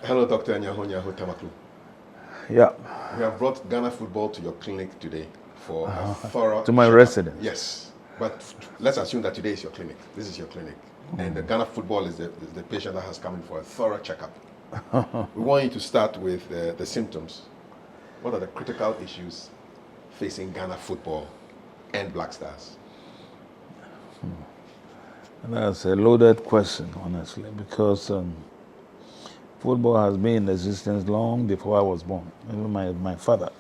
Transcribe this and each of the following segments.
Hello, Dr. Nyaho Nyaho-Tamakloe. Yeah. We have brought Ghana football to your clinic today for a thorough To my checkup. residence. Yes, but let's assume that today is your clinic. This is your clinic. And the Ghana football is the patient that has come in for a thorough checkup. We want you to start with the symptoms. What are the critical issues facing Ghana football and Black Stars? That's a loaded question, honestly, because football has been in existence long before I was born. Even my father,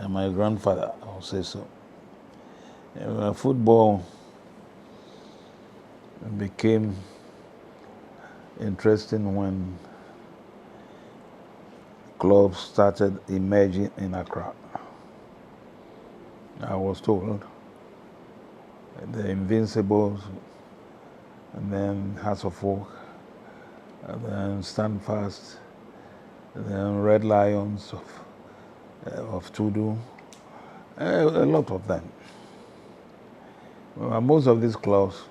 my grandfather, I'll say so. Football became interesting when clubs started emerging in Accra. I was told the Invincibles, and then Hearts of Oak, and then Standfast, and then Red Lions of Tudu, a lot of them. Most of these clubs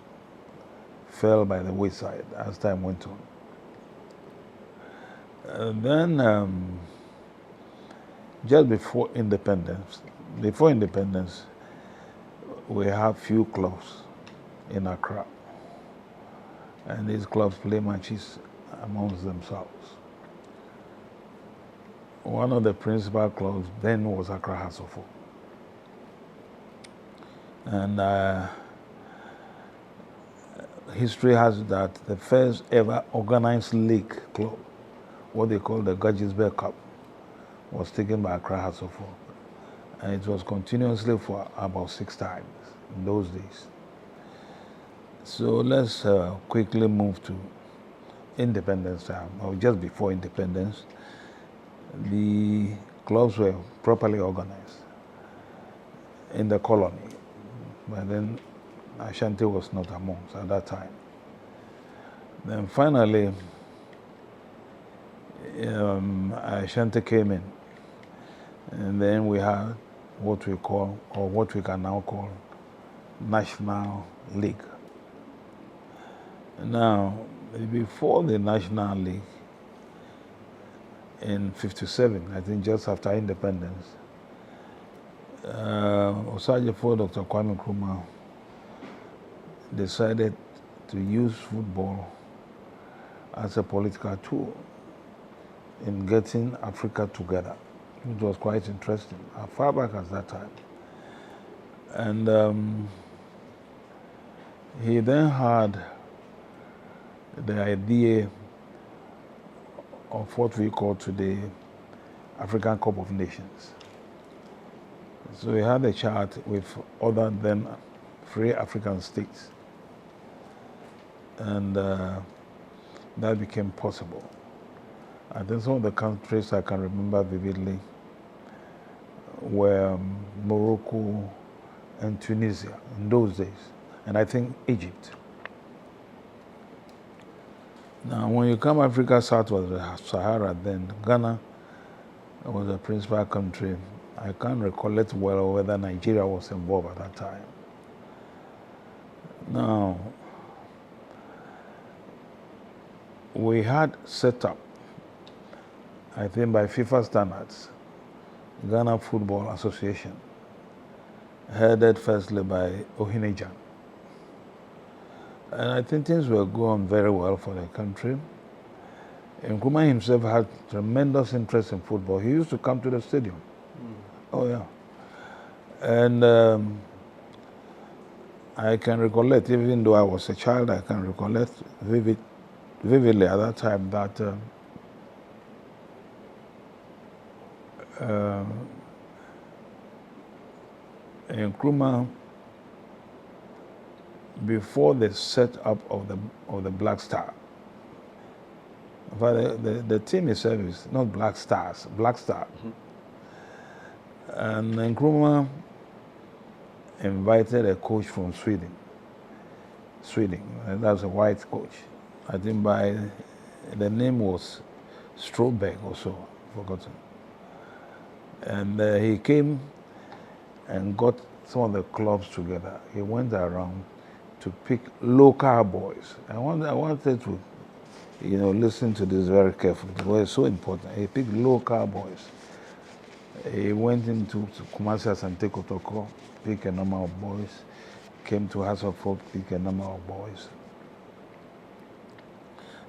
fell by the wayside as time went on. And then, just before independence, we have few clubs in Accra. And these clubs play matches amongst themselves. One of the principal clubs then was Accra Hearts of Oak. And history has that the first ever organized league club, what they call the Gudgesberg Cup, was taken by Accra Hearts of Oak. And it was continuously for about 6 times in those days. So let's quickly move to independence time, or just before independence. The clubs were properly organized in the colony, but then Ashanti was not amongst at that time. Then finally, Ashanti came in, and then we had what we call, or what we can now call, National League. Now, before the National League, in '57, I think just after independence, Osajifo Dr. Kwame Nkrumah decided to use football as a political tool in getting Africa together, which was quite interesting, as far back as that time. And he then had the idea of what we call today African Cup of Nations. So we had a chart with other than free African states, and that became possible. I think some of the countries I can remember vividly were Morocco and Tunisia in those days, and I think Egypt. Now, when you come Africa southward the Sahara, then Ghana was the principal country. I can't recollect well whether Nigeria was involved at that time. Now, we had set up, I think by FIFA standards, Ghana Football Association, headed firstly by Ohinejan. And I think things were going very well for the country. Nkrumah himself had tremendous interest in football. He used to come to the stadium. Oh, yeah. And I can recollect, even though I was a child, I can recollect vividly at that time that Nkrumah, before the setup of the Black Star, the team itself is not Black Stars, Black Star. And Nkrumah invited a coach from Sweden, and that was a white coach. I think the name was Stroberg or so, forgotten. And he came and got some of the clubs together. He went around to pick local boys. I wanted to listen to this very carefully. It was so important. He picked local boys. He went into Kumasi Asante Kotoko, picked a number of boys, came to House of Folk, picked a number of boys.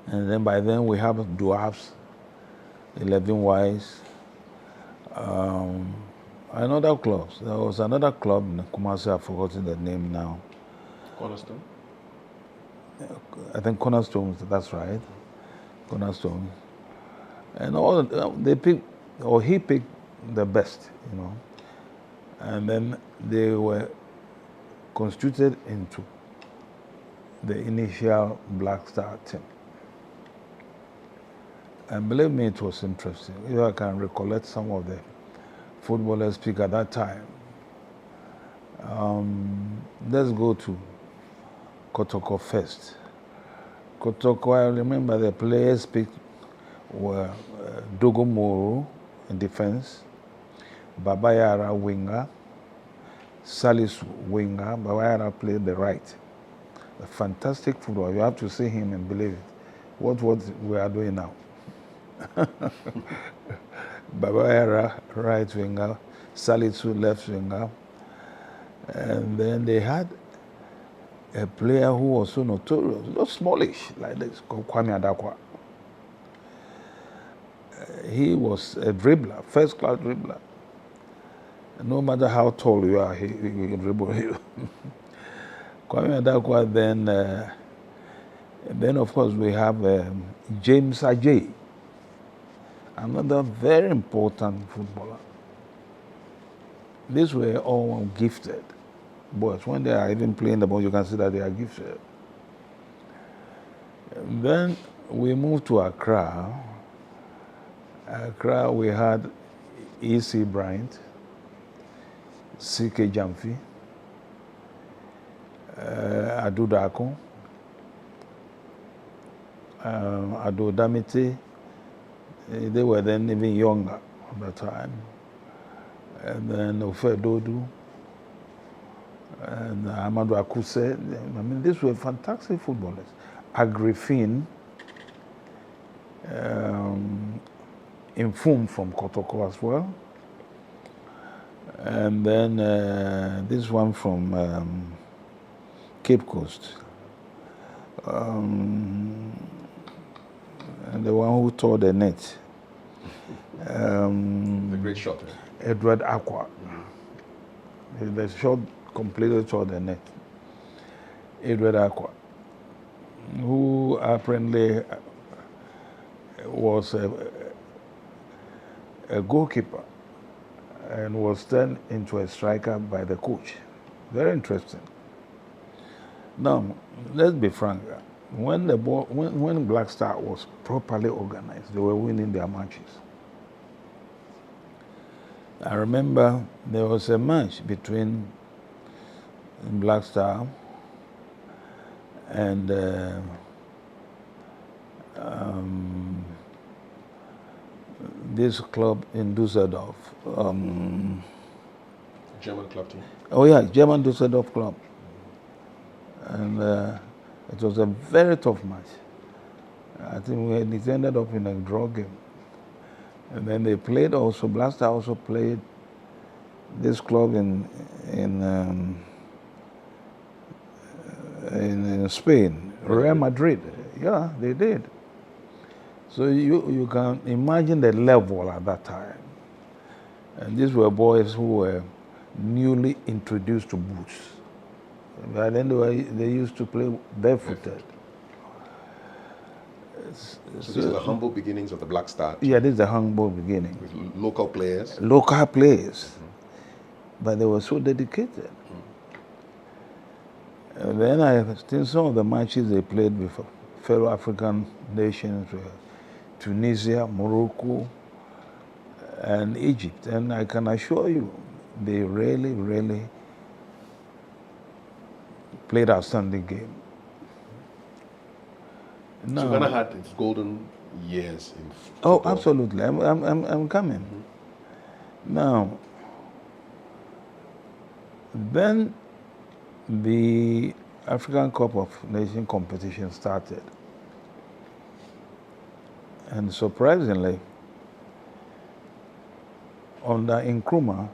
And then by then we have dwarfs, 11 Ys, another clubs. There was another club in Kumasi, I've forgotten the name now. Cornerstone? I think Cornerstone, that's right. Cornerstone. And all they picked, or he picked the best, And then they were constituted into the initial Black Star team. And believe me, it was interesting. If I can recollect some of the footballers picked at that time. Let's go to Kotoko first. Kotoko, I remember the players picked were Dogo Moro in defense, Babayara winger, Salisu winger. Babayara played the right. A fantastic football. You have to see him and believe it. What we are doing now. Babayara right winger, Salisu left winger. And then they had a player who was so notorious, not smallish like this, called Kwame Nkrumah. He was a dribbler, first-class dribbler. No matter how tall you are, he can dribble you. Kwame Nkrumah, then of course we have James Ajay, another very important footballer. These were all gifted boys. When they are even playing the ball, you can see that they are gifted. And then we moved to Accra. Accra, we had E.C. Bryant, C.K. Jamfi, Adu Dako, Ado Damite. They were then even younger at the time. And then Ofe Dodu, and Amadou Akuse. I mean, these were fantastic footballers. Agrifin, Infum from Kotoko as well. And then this one from Cape Coast. And the one who tore the net. The great shot. Edward Aqua. The shot completely tore the net. Edward Aqua, who apparently was a goalkeeper and was turned into a striker by the coach. Very interesting. Now, let's be frank. When Black Star was properly organized, they were winning their matches. I remember there was a match between Black Star and this club in Düsseldorf. German club team? Oh yeah, German Düsseldorf club. And it was a very tough match. I think it ended up in a draw game. And then they played also, Black Star also played this club in Spain, Real Madrid. Yeah, they did. So you can imagine the level at that time. And these were boys who were newly introduced to boots. By then they used to play barefooted. So these are the humble beginnings of the Black Star. Yeah, this is the humble beginning. With local players. Local players. But they were so dedicated. And then I think some of the matches they played with fellow African nations were Tunisia, Morocco, and Egypt. And I can assure you, they really, really played a outstanding game. No. So Ghana had its golden years in football. Oh, absolutely. I'm coming. Now, then the African Cup of Nations competition started. And surprisingly, under Nkrumah,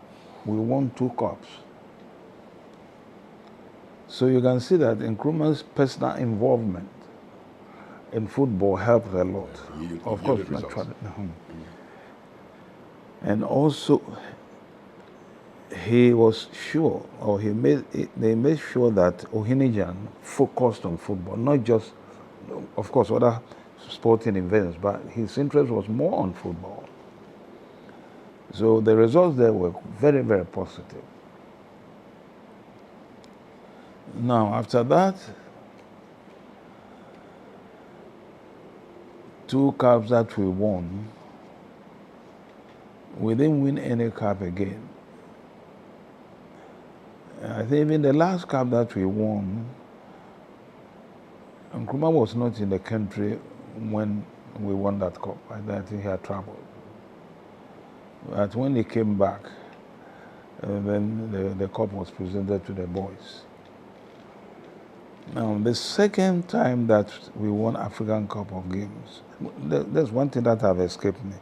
we won 2 cups. So you can see that Nkrumah's personal involvement in football helped a lot. Of course, naturally. And also, he was sure, or they made sure that Ohinijan focused on football, not just, of course, other sporting events, but his interest was more on football. So the results there were very, very positive. Now, after that, 2 cups that we won, we didn't win any cup again. I think even the last cup that we won, Nkrumah was not in the country when we won that cup. I think he had traveled. But when he came back, then the cup was presented to the boys. Now, the second time that we won African Cup of Games, there's one thing that have escaped me.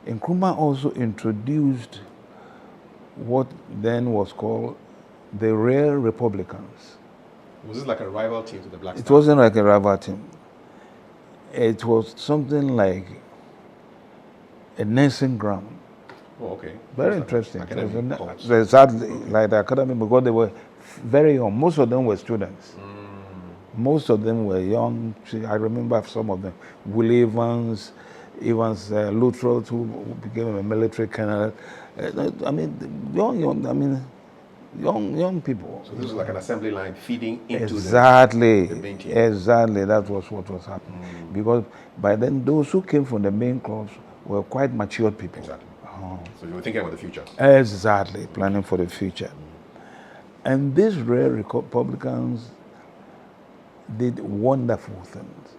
Nkrumah also introduced what then was called the Rare Republicans. Was this like a rival team to the Black Stars? It wasn't like a rival team. It was something like a nursing ground. Oh, okay. Very interesting. Exactly, like the academy, because they were very young. Most of them were students. Most of them were young. I remember some of them. Will Evans Luttrell, who became a military colonel. I mean, young people. So this was like an assembly line feeding into exactly, the main team. Exactly, that was what was happening. Because by then, those who came from the main clubs were quite matured people. Exactly. So you were thinking about the future. Exactly, planning for the future. And these Rare Republicans did wonderful things.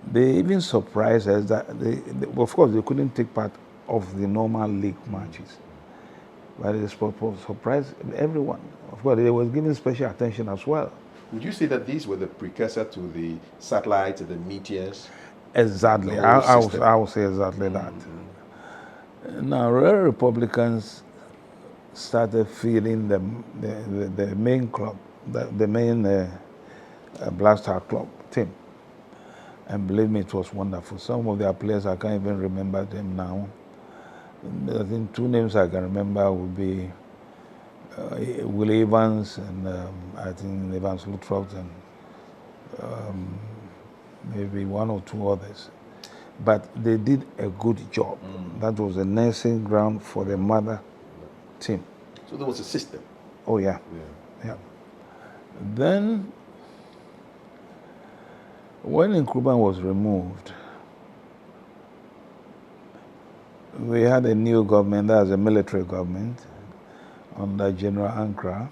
They even surprised us that, of course, they couldn't take part of the normal league matches. But they surprised everyone. Of course, they were given special attention as well. Would you say that these were the precursor to the satellites, the meteors? Exactly. I would say exactly that. Now, Rare Republicans started feeding the main club, the main Black Star Club team. And believe me, it was wonderful. Some of their players, I can't even remember them now. I think 2 names I can remember would be Will Evans and I think Evans Luttrell and maybe 1 or 2 others. But they did a good job. That was a nursing ground for the mother team. So there was a system. Oh, yeah. Then, when Nkrumah was removed, we had a new government, that was a military government, under General Ankara.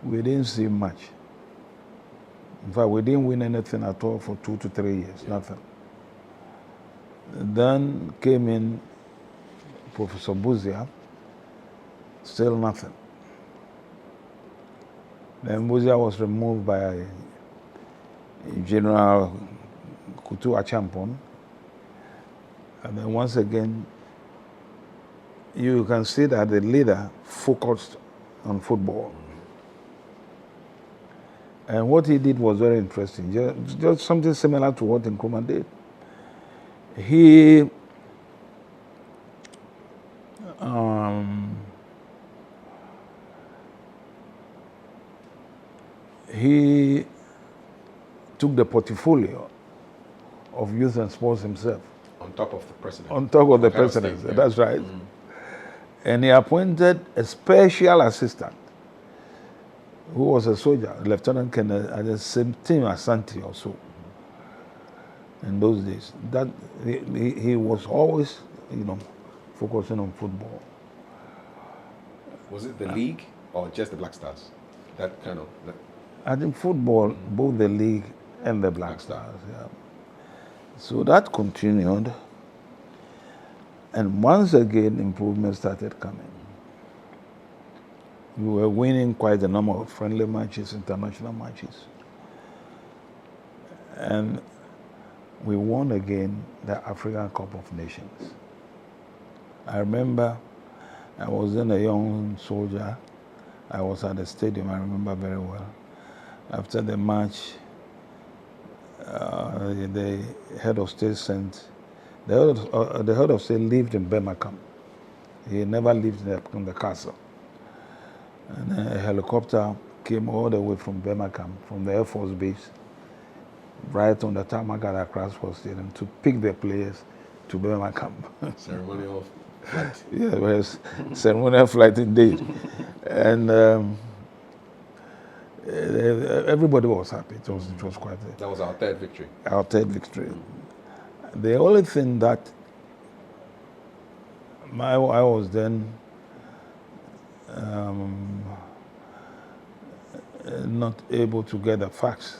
We didn't see much. In fact, we didn't win anything at all for 2 to 3 years, nothing. Then came in Professor Buzia, still nothing. Then Buzia was removed by General Kutu Achampon. And then once again, you can see that the leader focused on football. And what he did was very interesting, just something similar to what Nkrumah did. He took the portfolio of youth and sports himself. On top of the president. On top of the president, that's right. And he appointed a special assistant who was a soldier, Lieutenant Colonel, at the same team as Santi also. In those days, that he was always, focusing on football. Was it the league or just the Black Stars? That kind of. I think football, both the league and the Black Stars. Yeah. So that continued, and once again, improvements started coming. We were winning quite a number of friendly matches, international matches. And we won again the African Cup of Nations. I remember I was then a young soldier. I was at the stadium, I remember very well. After the match, the head of state sent, the head of state lived in Birmingham. He never lived in the castle. And a helicopter came all the way from Birmingham, from the Air Force Base, right on the tarmac at Accra Sports Stadium to pick the players to Birmingham. Ceremonial flight. Yeah, it was ceremonial flight indeed. And everybody was happy. It was quite That was our third victory. Our third victory. The only thing that I was then not able to get the facts.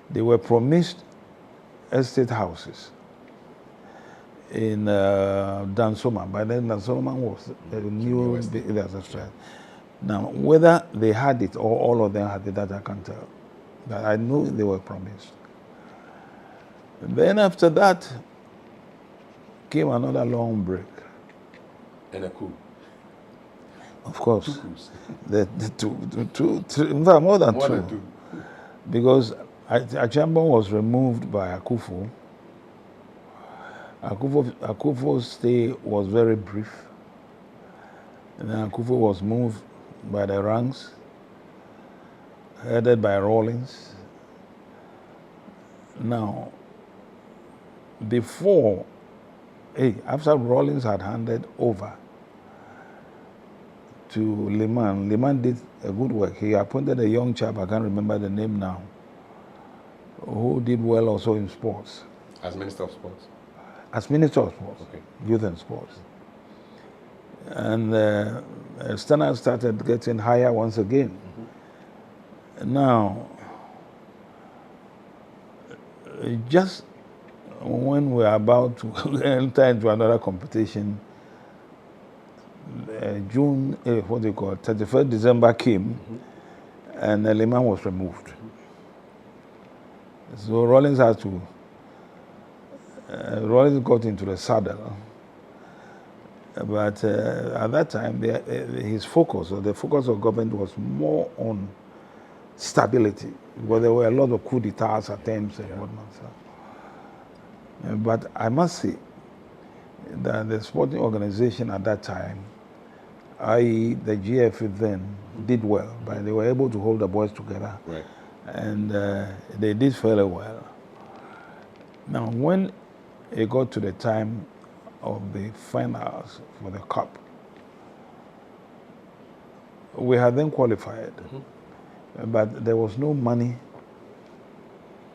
They were promised estate houses in Dansoma. By then, Dansoma was a new estate. Now, whether they had it or all of them had it, that I can't tell. But I know they were promised. Then after that came another long break. And a coup. Of course. 2 coups. In fact, more than More two. than 2. Because Achambon was removed by Akufo. Akufo's stay was very brief. And then Akufo was moved by the ranks, headed by Rawlings. Now, after Rawlings had handed over to Liman, Liman did a good work. He appointed a young chap, I can't remember the name now, who did well also in sports. As Minister of Sports? As Minister of Sports, Okay. Youth and Sports. And standards started getting higher once again. Now, just when we are about to enter into another competition, 31st December came, and Liman was removed. So Rawlings had to, Rawlings got into the saddle. But at that time, his focus, or the focus of government, was more on stability, because there were a lot of coup d'etats attempts and whatnot. So. But I must say that the sporting organization at that time, i.e. the GFA then, did well, but they were able to hold the boys together. Right. And they did fairly well. Now, when it got to the time of the finals for the cup, we had then qualified, but there was no money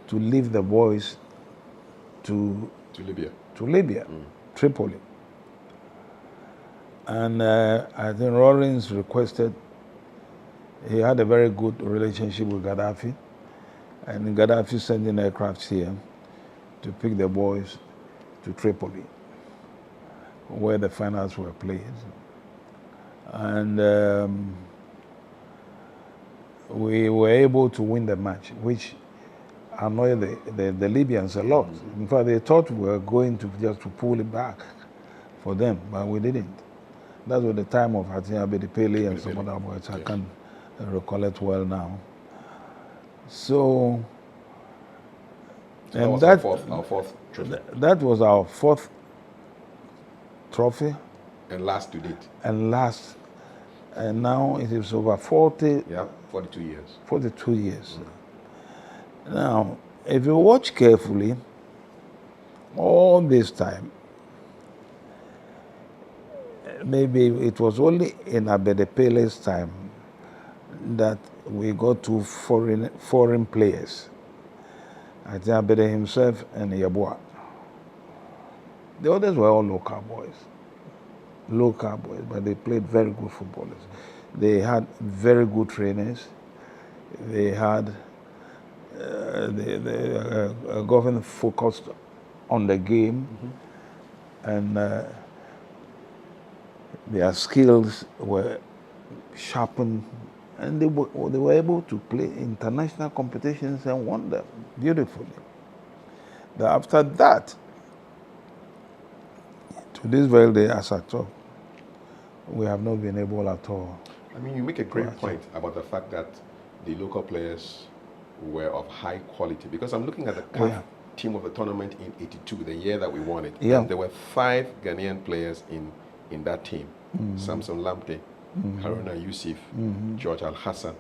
to leave the boys to Libya, Tripoli. And I think Rawlings requested, he had a very good relationship with Gaddafi, and Gaddafi sent in aircraft here to pick the boys to Tripoli, where the finals were played. And we were able to win the match, which annoyed the Libyans a lot. In fact, they thought we were going to just to pull it back for them, but we didn't. That was the time of Hatia Bedipele and some other boys. I can't recall it well now. So and that was our fourth trophy. That was our fourth trophy. And last to date. And last. And now it is over 40. Yeah, 42 years. 42 years. Now, if you watch carefully, all this time, maybe it was only in Abedepele's time that we got two foreign players. I think Abede himself and Yabua. The others were all local boys, but they played very good footballers. They had very good trainers. They had the government focused on the game, and their skills were sharpened, and they were able to play international competitions and won them beautifully. That after that, to this very day, as I talk, we have not been able at all. I mean, you make a great point about the fact that the local players were of high quality, because I'm looking at the CAF team of the tournament in '82, the year that we won it. Yeah. And there were 5 Ghanaian players in that team. Samson Lamte, Haruna Yusuf, George Al-Hassan,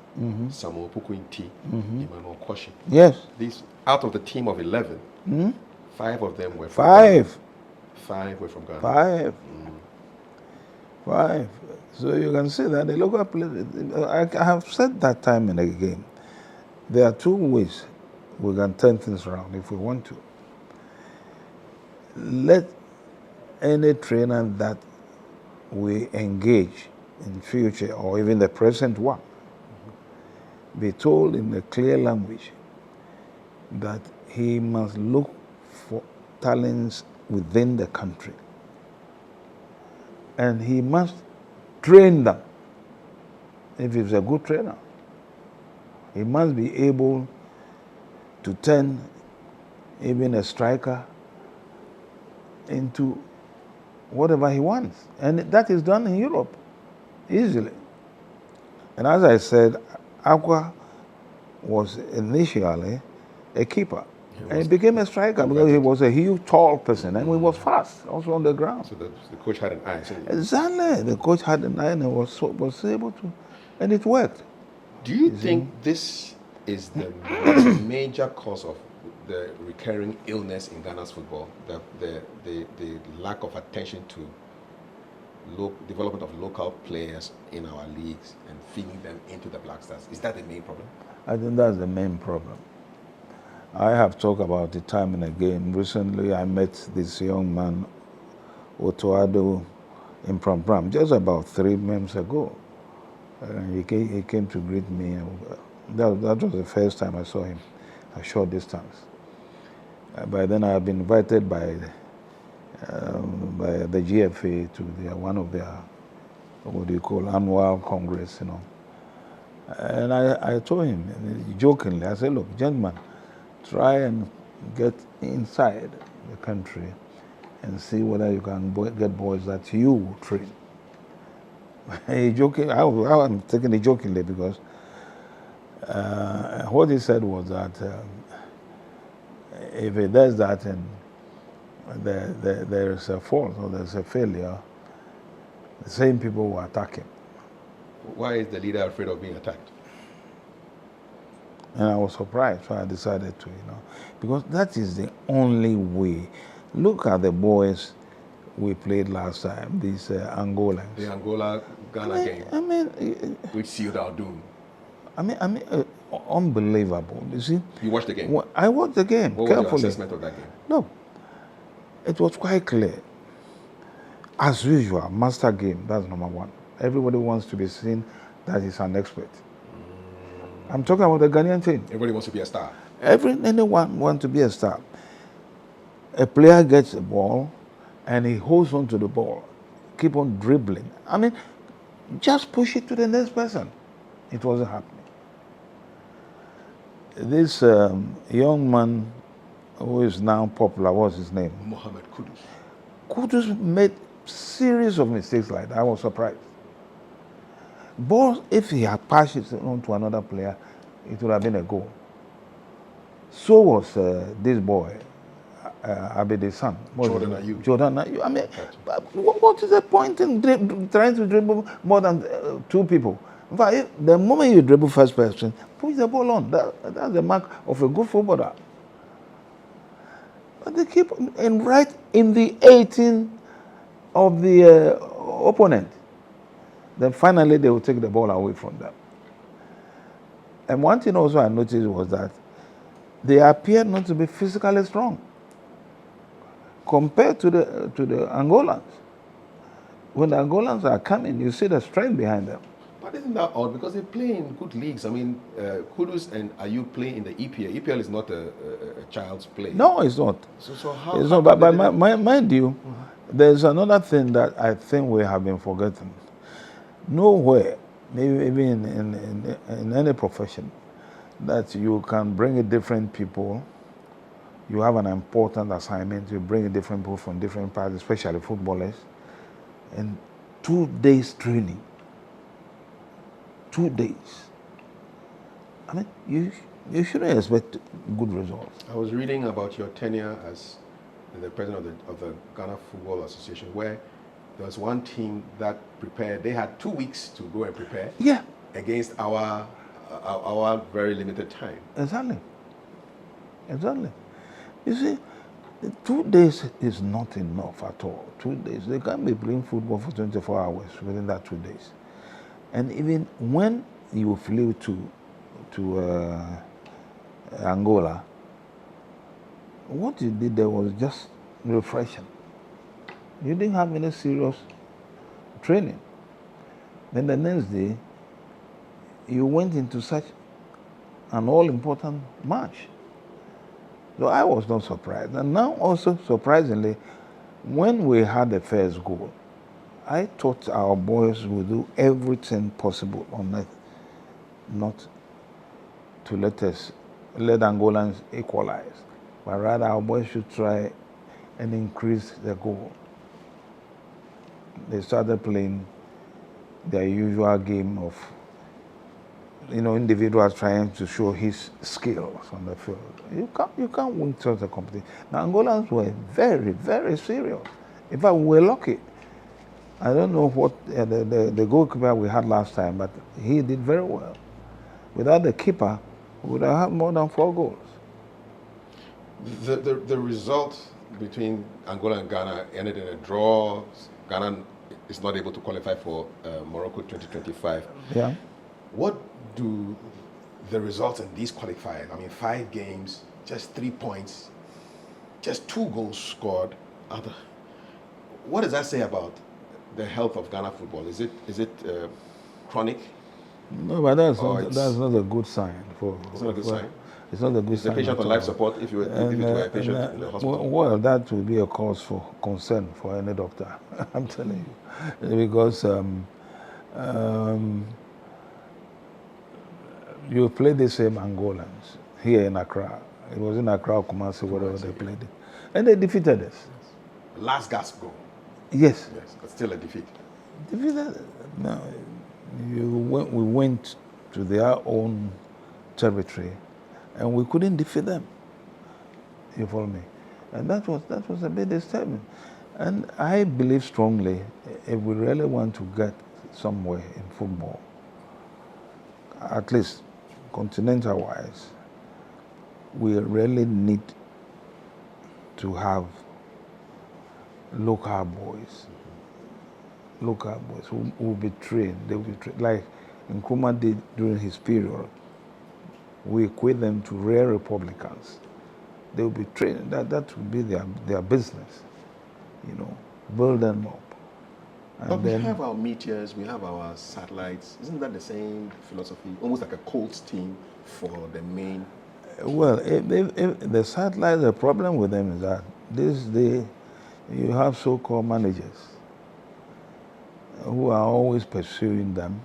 Samuel Pukuinti, Emmanuel Koshi. Yes. These, out of the team of 11, 5 of them were from 5. Ghana. 5 were from Ghana. 5. 5. So you can see that the local players, I have said that time and again, there are 2 ways we can turn things around if we want to. Let any trainer that we engage in future or even the present one be told in a clear language that he must look for talents within the country and he must train them. If he's a good trainer, he must be able to turn even a striker into whatever he wants. And that is done in Europe easily. And as I said, Aqua was initially a keeper. And he became a striker because he was a huge, tall person and he was fast, also on the ground. So the coach had an eye. Exactly. The coach had an eye and was able to, and it worked. Do you think this is the major cause of the recurring illness in Ghana's football, the lack of attention to development of local players in our leagues and feeding them into the Black Stars? Is that the main problem? I think that's the main problem. I have talked about it time and again. Recently, I met this young man, Otoado, in Pram, just about 3 months ago. He came to greet me. That was the first time I saw him, a short distance. By then, I had been invited by the GFA to one of their, what do you call, annual congress, you know. And I told him, jokingly, I said, look, gentlemen, try and get inside the country and see whether you can get boys that you train. I'm taking it jokingly because what he said was that if he does that and there is a fault or there's a failure, the same people will attack him. Why is the leader afraid of being attacked? And I was surprised, so I decided to, because that is the only way. Look at the boys we played last time, these Angolans. The Angola-Ghana game. I mean, which sealed our doom. Unbelievable. You see? You watched the game? I watched the game what carefully. Was your assessment of that game? No, it was quite clear. As usual, master game, that's number 1. Everybody wants to be seen that he's an expert. I'm talking about the Ghanaian team. Everybody wants to be a star. Anyone wants to be a star. A player gets a ball and he holds on to the ball, keep on dribbling. I mean, just push it to the next person. It wasn't happening. This young man who is now popular, what's his name? Mohamed Kudus. Kudus made series of mistakes like that. I was surprised. Balls, if he had passed it on to another player, it would have been a goal. So was this boy, Abede's son. Jordan Ayew. Jordan Ayew. I mean, what is the point in trying to dribble more than 2 people? In fact, the moment you dribble first person, push the ball on. That's the mark of a good footballer. But they keep right in the 18 of the opponent. Then finally they will take the ball away from them. And one thing also I noticed was that they appeared not to be physically strong compared to the Angolans. When the Angolans are coming, you see the strength behind them. But isn't that odd? Because they play in good leagues. I mean, Kudus and Ayew play in the EPL. EPL is not a child's play. No, it's not. So how? It's not. But mind you, there's another thing that I think we have been forgetting. Nowhere, maybe even in any profession, that you can bring different people you have an important assignment. You bring different people from different parts, especially footballers, and 2 days training. 2 days. I mean, you shouldn't expect good results. I was reading about your tenure as the president of the Ghana Football Association, where there was one team that prepared. They had 2 weeks to go and prepare. Yeah. Against our very limited time. Exactly. Exactly. You see, 2 days is not enough at all. 2 days. They can't be playing football for 24 hours within that 2 days. And even when you flew to Angola, what you did there was just refreshing. You didn't have any serious training. Then the next day, you went into such an all-important match. So I was not surprised. And now also, surprisingly, when we had the first goal, I thought our boys would do everything possible on earth not to let Angolans equalize, but rather our boys should try and increase the goal. They started playing their usual game of, individuals trying to show his skills on the field. You can't win such a competition. Now Angolans were very, very serious. In fact, we were lucky. I don't know what the goalkeeper we had last time, but he did very well. Without the keeper, we would have had more than 4 goals. The result between Angola and Ghana ended in a draw. Ghana is not able to qualify for Morocco 2025. Yeah. What do the results in these qualifiers, 5 games, just 3 points, just 2 goals scored, what does that say about the health of Ghana football? Is it chronic? No, but that's not a good sign. It's not a good sign? It's not a good sign. The patient on life support if you were a patient in the hospital? Well, that would be a cause for concern for any doctor, I'm telling you. Because you play the same Angolans here in Accra. It was in Accra or Kumasi, whatever they played it. And they defeated us. Yes. Last gasp goal. Yes. Yes, but still a defeat. Defeated? No. We went to their own territory and we couldn't defeat them. You follow me? And that was a bit disturbing. And I believe strongly, if we really want to get somewhere in football, at least continental-wise, we really need to have local boys who will be trained. They will be trained like Nkrumah did during his period. We equate them to rare Republicans. They will be trained. That will be their business. Build them up. And but we have our meteors, we have our satellites. Isn't that the same philosophy? Almost like a Colts team for the main. Well, if the satellites, the problem with them is that this day you have so-called managers who are always pursuing them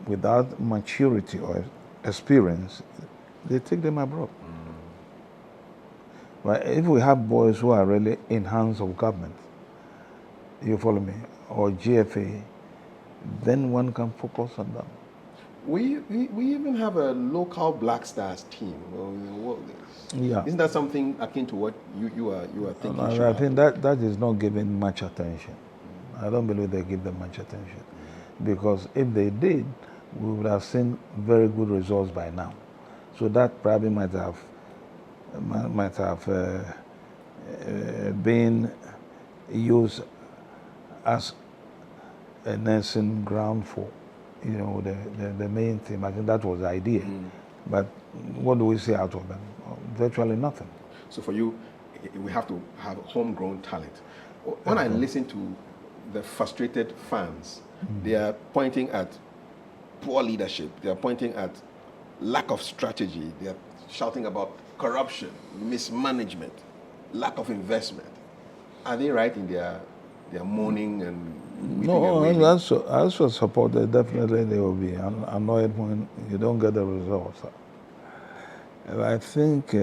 without maturity or experience. They take them abroad. But if we have boys who are really in hands of government, you follow me, or GFA, then one can focus on them. We even have a local Black Stars team. Yeah. Isn't that something akin to what you are thinking? I think that is not given much attention. I don't believe they give them much attention. Because if they did, we would have seen very good results by now. So that probably might have been used as a nursing ground for, the main theme. I think that was the idea. But what do we see out of them? Virtually nothing. So for you, we have to have homegrown talent. When I listen to the frustrated fans, they are pointing at poor leadership. They are pointing at lack of strategy. They are shouting about corruption, mismanagement, lack of investment. Are they right in their mourning and no, as for supporters, definitely they will be annoyed when you don't get the results. I think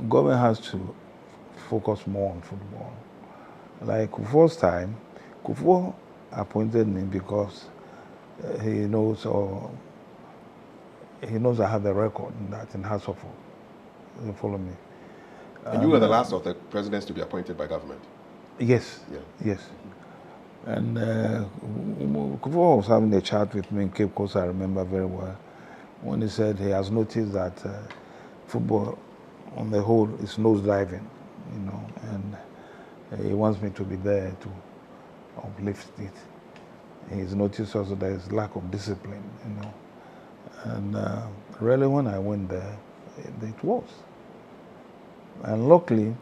government has to focus more on football. Like Kufuor's time, Kufuor appointed me because he knows I have the record in that in House of You follow me? And you were the last of the presidents to be appointed by government. Yes. Yeah. Yes. And Kufuor was having a chat with me in Cape Coast, I remember very well, when he said he has noticed that football on the whole is nosediving, and he wants me to be there to uplift it. He's noticed also there is lack of discipline, And really when I went there, it was. And luckily,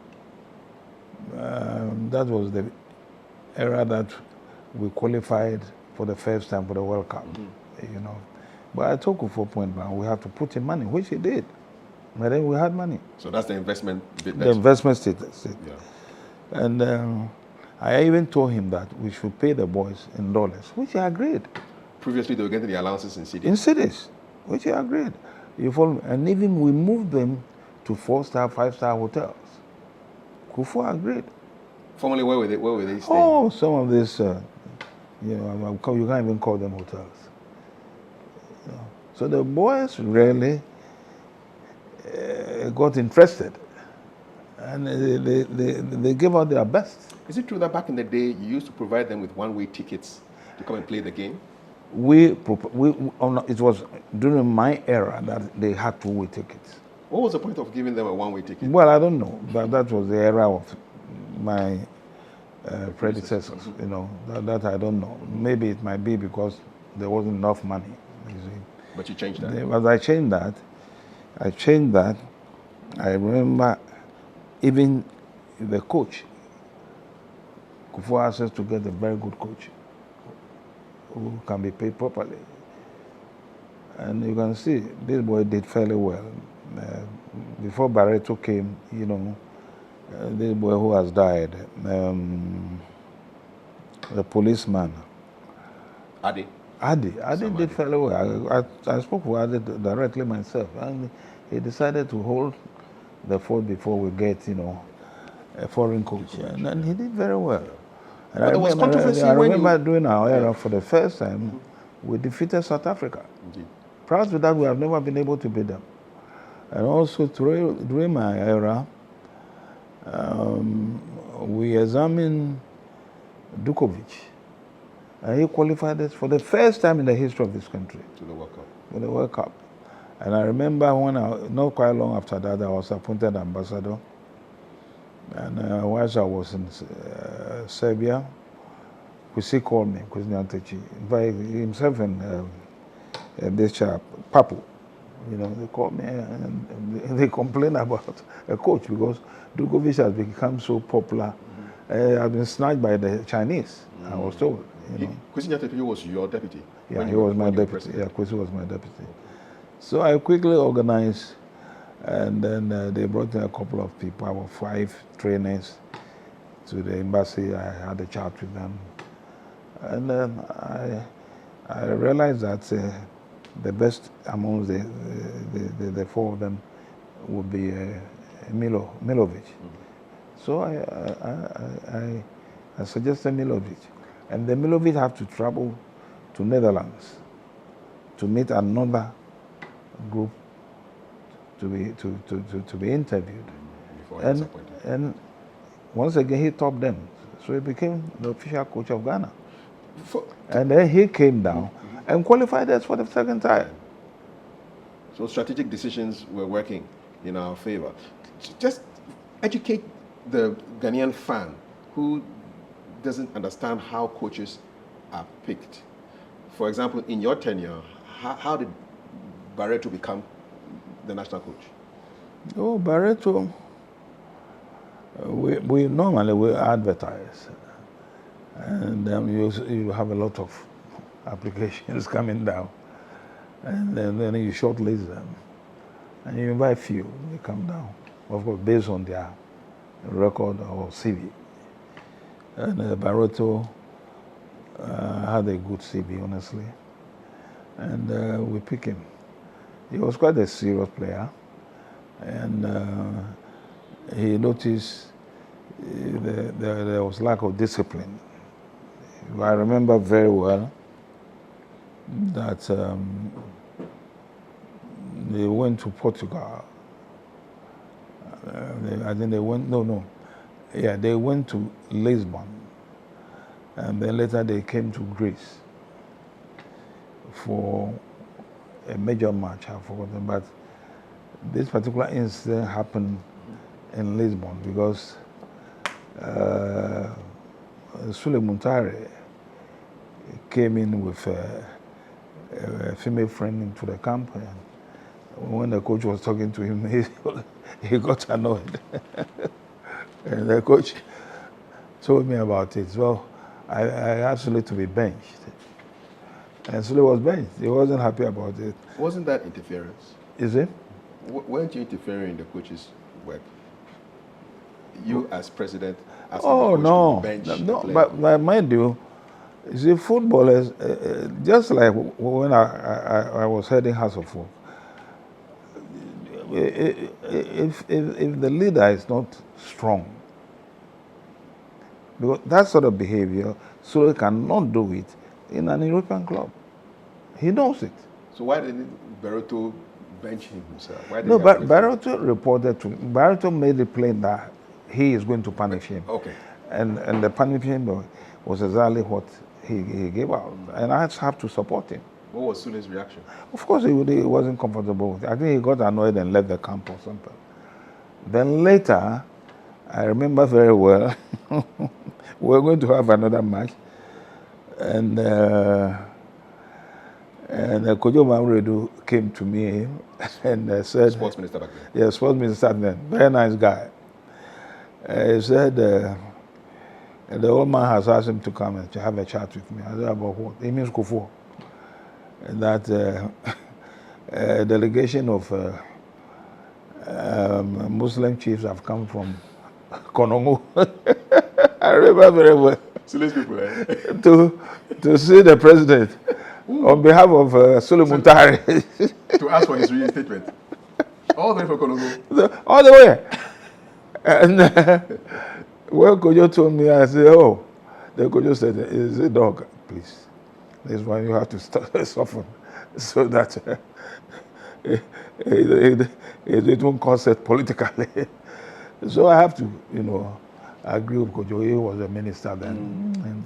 that was the era that we qualified for the first time for the World Cup, But I told Kufuor point blank, we have to put in money, which he did. But then we had money. So that's the investment bit. The investment status. Yeah. And I even told him that we should pay the boys in dollars, which he agreed. Previously, they were getting the allowances in cedis. In cedis, which he agreed. You follow me? And even we moved them to 4-star, 5-star hotels. Kufuor agreed. Formerly, where were they staying? Oh, some of this, you can't even call them hotels. So the boys really got interested, and they gave out their best. Is it true that back in the day you used to provide them with one-way tickets to come and play the game? It was during my era that they had two-way tickets. What was the point of giving them a one-way ticket? Well, I don't know, but that was the era of my predecessors. That I don't know. Maybe it might be because there wasn't enough money. You see. But you changed that. But I changed that. I remember even the coach, Kufuor asked us to get a very good coach who can be paid properly. And you can see this boy did fairly well. Before Barreto came, this boy who has died, the policeman. Adi did fairly well. I spoke with Adi directly myself, and he decided to hold the fort before we get, a foreign coach, and he did very well. And but there was controversy I remember during our era, for the first time, we defeated South Africa. Indeed. Prior to that, we have never been able to beat them. And also during my era, we examined Dukovic. And he qualified us for the first time in the history of this country. To the World Cup. For the World Cup. And I remember not quite long after that, I was appointed ambassador. And whilst I was in Serbia, Kwesi called me, Kwesi Nyantechi, by himself and this chap, Papu. They called me and they complained about a coach because Dukovic has become so popular. Has been snatched by the Chinese, I was told. Kwesi Nyantechi was your deputy? Yeah, he was my deputy. Yeah, Kwesi was my deputy. So I quickly organized, and then they brought in a couple of people, about 5 trainers to the embassy. I had a chat with them. And then I realized that the best amongst the 4 of them would be Milovic. So I suggested Milovic. And the Milovic have to travel to Netherlands to meet another group to be interviewed. And once again he topped them. So he became the official coach of Ghana. And then he came down and qualified us for the second time. So strategic decisions were working in our favor. Just educate the Ghanaian fan who doesn't understand how coaches are picked. For example, in your tenure, how did Barreto become the national coach? Oh, Barreto, we normally advertise. And then you have a lot of applications coming down. And then you shortlist them. And you invite few, they come down. Of course, based on their record or CV. And Barreto had a good CV, honestly. And we pick him. He was quite a serious player, and he noticed there was lack of discipline. I remember very well that they went to Portugal. I think they went, they went to Lisbon, and then later they came to Greece for a major match, I've forgotten, but this particular incident happened in Lisbon because Sule Muntari came in with a female friend into the camp, and when the coach was talking to him, he got annoyed. And the coach told me about it. So I asked Sule to be benched. And Sule was benched. He wasn't happy about it. Wasn't that interference? Is it? Weren't you interfering in the coach's work? You as president, as Oh, the coach no. to bench the No, player. but mind you see, footballers, just like when I was heading House of Folk, if the leader is not strong, because that sort of behavior, so he cannot do it in an European club. He knows it. So why didn't Barroto bench him himself? Why did No, he but have to wait for- Barroto reported to Barroto made it plain that he is going to punish him. Okay. And the punishment was exactly what he gave out. And I have to support him. What was Sule's reaction? Of course, he wasn't comfortable with it. I think he got annoyed and left the camp or something. Then later, I remember very well, we were going to have another match, and Kojo Mamredu came to me and said, Sports minister back then. yeah, sports minister then, very nice guy. He said, the old man has asked him to come and to have a chat with me. I said, about what? He means Kufu. That a delegation of Muslim chiefs have come from Konongo. I remember very well. Sule's people, eh? to see the president on behalf of Sule Muntari. To ask for his reinstatement. All the way from Konongo. All the way. And when Kojo told me, I said, oh, then Kojo said, is it dog, please. This one you have to soften so that it won't cause it politically. So I have to, agree with Kojo. He was a minister then. And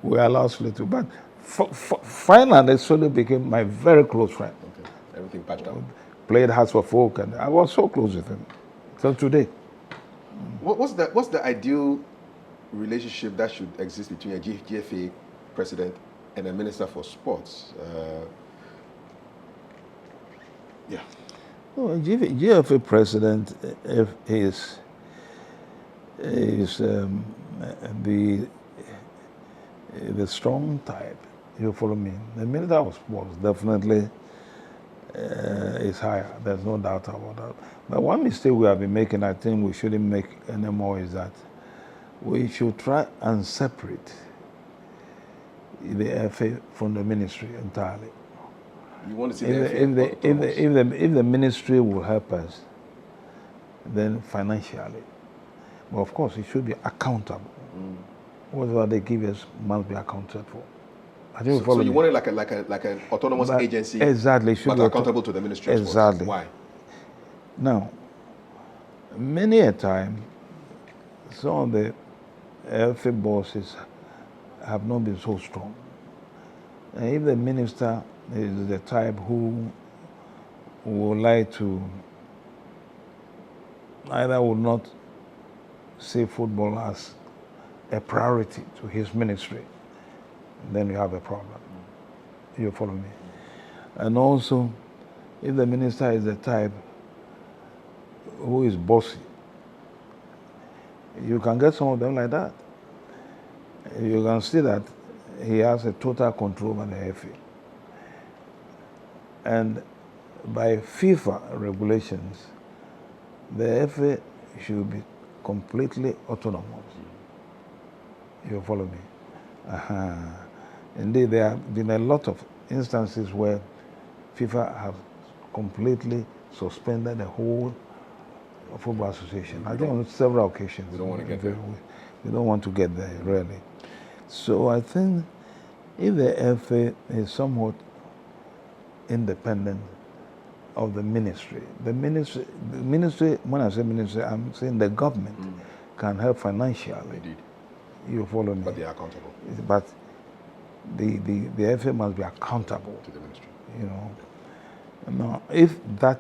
we allowed Sule to. But finally, Sule became my very close friend. Okay. Everything patched up. Played House of Folk, and I was so close with him till today. What's the ideal relationship that should exist between a GFA president and a minister for sports? Yeah. Well, GFA president is the strong type. You follow me? The minister of sports definitely is higher. There's no doubt about that. But one mistake we have been making, I think we shouldn't make anymore, is that we should try and separate the FA from the ministry entirely. You want to see the If the ministry will help us, then financially. But of course, it should be accountable. Whatever they give us must be accounted for. I think so you want it like an autonomous agency, exactly, but accountable to the ministry of sports. Exactly. Why? Now, many a time, some of the FA bosses have not been so strong. And if the minister is the type who would like to either would not see football as a priority to his ministry, then you have a problem. You follow me? And also, if the minister is the type who is bossy, you can get some of them like that. You can see that he has a total control over the FA. And by FIFA regulations, the FA should be completely autonomous. You follow me? Indeed, there have been a lot of instances where FIFA have completely suspended the whole football association. I think on several occasions. We don't want to get there. We don't want to get there, really. So I think if the FA is somewhat independent of the ministry, when I say ministry, I'm saying the government can help financially. Indeed. You follow me? But they are accountable But the FA must be accountable to the ministry. you know. Now, if that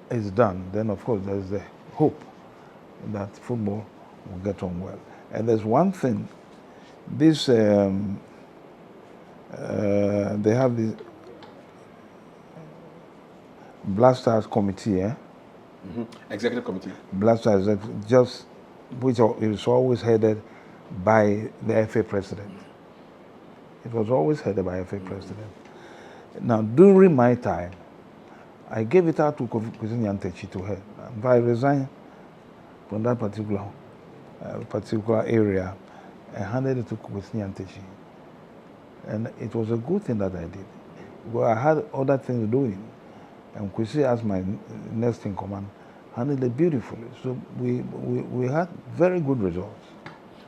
is done, then of course there's the hope that football will get on well. And there's one thing, this, they have the Blasters Committee, Executive Committee. Blasters, which is always headed by the FA president. It was always headed by FA president. Now, during my time, I gave it out to Kwame Nkrumah to head. If I resigned from that particular area, I handed it to Kwame Nkrumah. And it was a good thing that I did. Well, I had other things doing. And Kwesi, as my next in command, handled it beautifully. So we had very good results.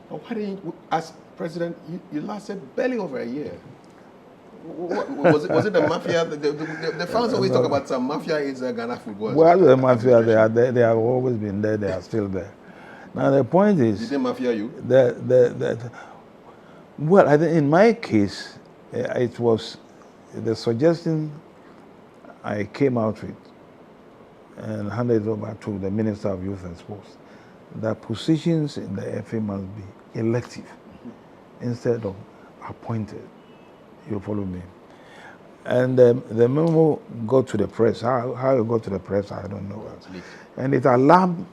But why didn't you, as president, you lasted barely over a year? Was it the mafia? The fans always talk about some mafia is Ghana football. Well, the mafia, they have always been there, they are still there. Now the point is... Did they mafia you? Well, I think in my case, it was the suggestion I came out with and handed it over to the Minister of Youth and Sports, that positions in the FA must be elective instead of appointed. You follow me? And the memo got to the press. How it got to the press, I don't know. And it alarmed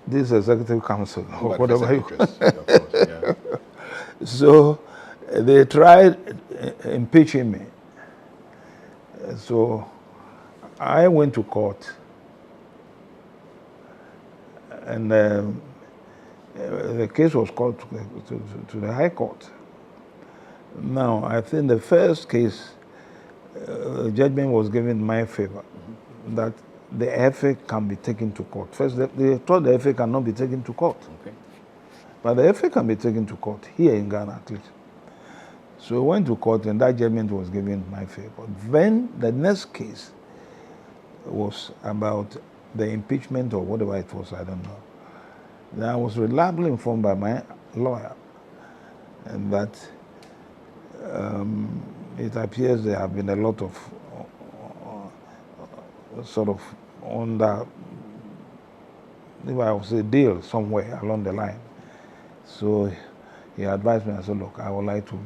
this executive council, or whatever you call it. So they tried impeaching me. So I went to court, and the case was called to the High Court. Now, I think the first case, judgment was given in my favor, that the FA can be taken to court. First, they thought the FA cannot be taken to court. Okay. But the FA can be taken to court, here in Ghana at least. So we went to court and that judgment was given in my favor. Then the next case was about the impeachment or whatever it was, I don't know. Then I was reliably informed by my lawyer and that it appears there have been a lot of sort of under, if I would say, deal somewhere along the line. So he advised me, I said, look, I would like to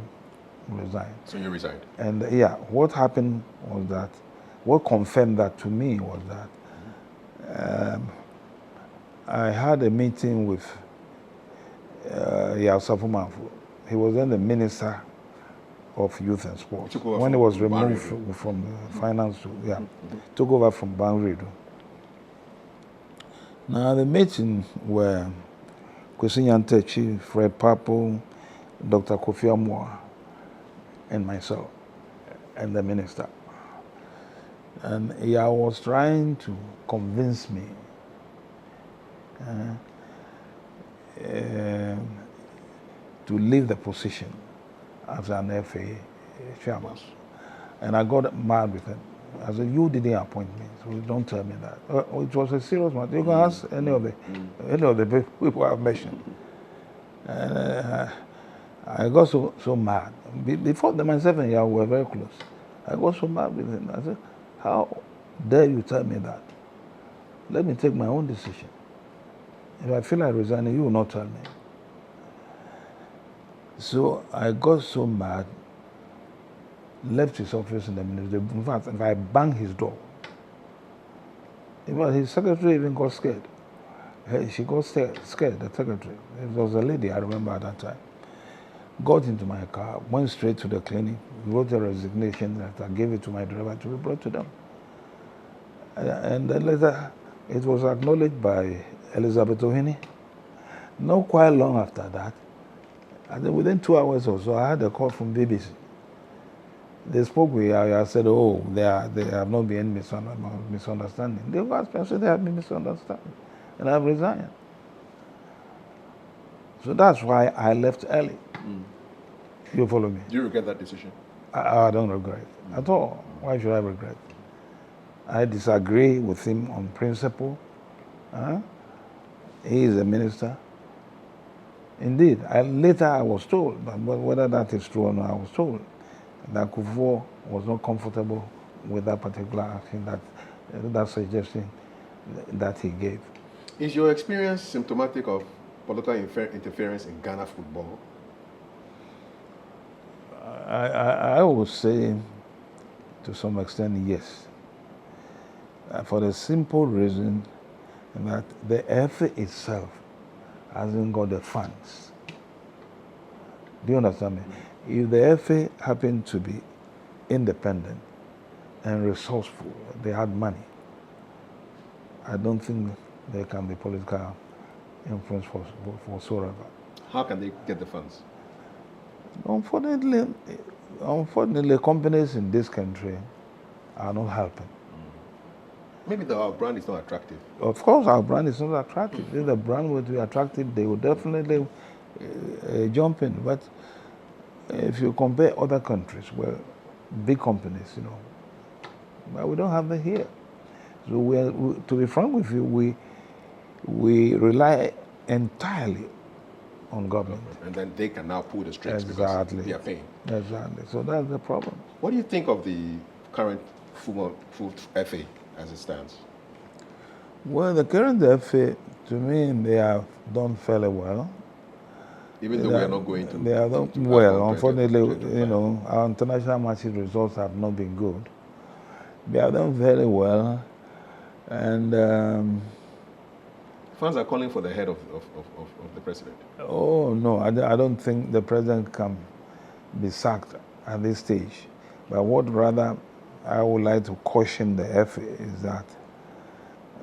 resign. So you resigned? And yeah, what happened was that, what confirmed that to me was that I had a meeting with Yasafu. He was then the Minister of Youth and Sports. When he was removed from finance, took over from Banrido. Now the meeting were Kwame Nkrumah, Fred Papo, Dr. Kofi Amoah, and myself, and the minister. And he was trying to convince me to leave the position as an FA chairman. And I got mad with him. I said, you didn't appoint me, so don't tell me that. It was a serious matter. You can ask any of the people I've mentioned. And I got so mad. Before myself and Yahoo were very close. I got so mad with him. I said, how dare you tell me that? Let me take my own decision. If I feel like resigning, you will not tell me. So I got so mad, left his office in the ministry. In fact, if I banged his door, his secretary even got scared. She got scared, the secretary. It was a lady, I remember at that time. Got into my car, went straight to the clinic, wrote a resignation that I gave it to my driver to be brought to them. And then later, it was acknowledged by Elizabeth Ohini. Not quite long after that, and then within 2 hours or so, I had a call from BBC They spoke with I said, oh, there have not been any misunderstanding. They were said there have been misunderstanding. And I've resigned. So that's why I left early. You follow me? Do you regret that decision? I don't regret at all. Why should I regret? I disagree with him on principle. He is a minister. Indeed, later I was told, but whether that is true or not, I was told that Kufuor was not comfortable with that particular action, that suggestion that he gave. Is your experience symptomatic of political interference in Ghana football? I would say, to some extent, yes. For the simple reason that the FA itself hasn't got the funds. Do you understand me? If the FA happened to be independent and resourceful, they had money, I don't think there can be political influence whatsoever. How can they get the funds? Unfortunately, companies in this country are not helping. Maybe our brand is not attractive. Of course, our brand is not attractive. If the brand were to be attractive, they would definitely jump in. But if you compare other countries where big companies, but we don't have that here. So to be frank with you, we rely entirely on government. And then they can now pull the strings exactly. because they are paying. Exactly. So that's the problem. What do you think of the current food FA as it stands? Well, the current FA, to me, they have done fairly well. Even though we are not going to. They have done well. Unfortunately, our international matches results have not been good. They have done very well. And fans are calling for the head of the president. Oh, no, I don't think the president can be sacked at this stage. But what rather I would like to caution the FA is that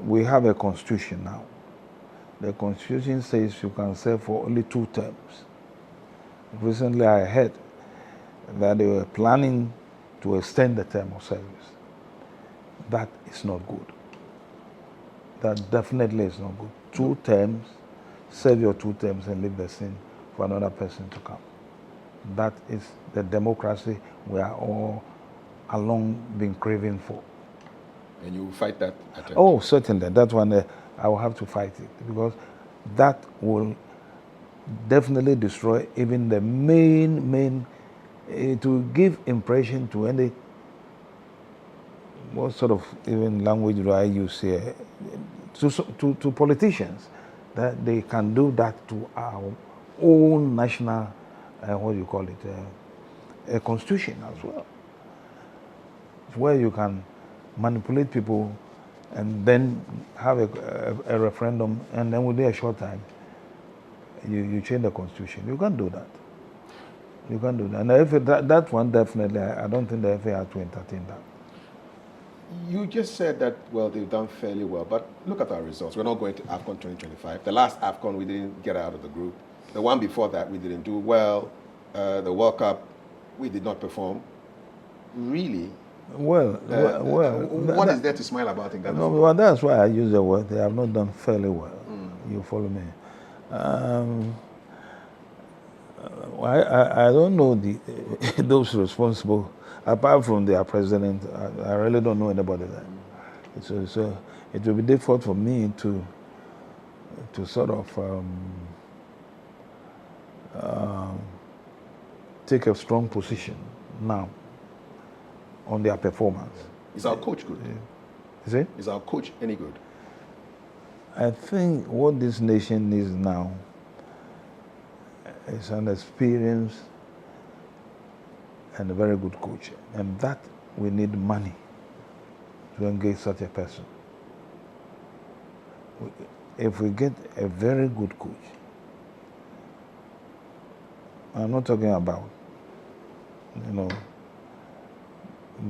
we have a constitution now. The constitution says you can serve for only 2 terms. Recently I heard that they were planning to extend the term of service. That is not good. That definitely is not good. 2 terms, serve your 2 terms and leave the scene for another person to come. That is the democracy we are all along been craving for. And you will fight that attempt? Oh, certainly. That one, I will have to fight it because that will definitely destroy even the main, to give impression to any, what sort of even language do I use here, to politicians, that they can do that to our own national, what do you call it, a constitution as well. Where you can manipulate people and then have a referendum, and then within a short time, you change the constitution. You can't do that. You can't do that. And the FA, that one definitely, I don't think the FA has to entertain that. You just said that, well, they've done fairly well, but look at our results. We're not going to AFCON 2025. The last AFCON, we didn't get out of the group. The one before that, we didn't do well. The World Cup, we did not perform. Really? What is there to smile about in Ghana? No, well, that's why I use the word. They have not done fairly well. You follow me? I don't know those responsible. Apart from their president, I really don't know anybody there. So it will be difficult for me to sort of take a strong position now on their performance. Is our coach good? Is it? Is our coach any good? I think what this nation needs now is an experienced and a very good coach. And that we need money to engage such a person. If we get a very good coach, I'm not talking about,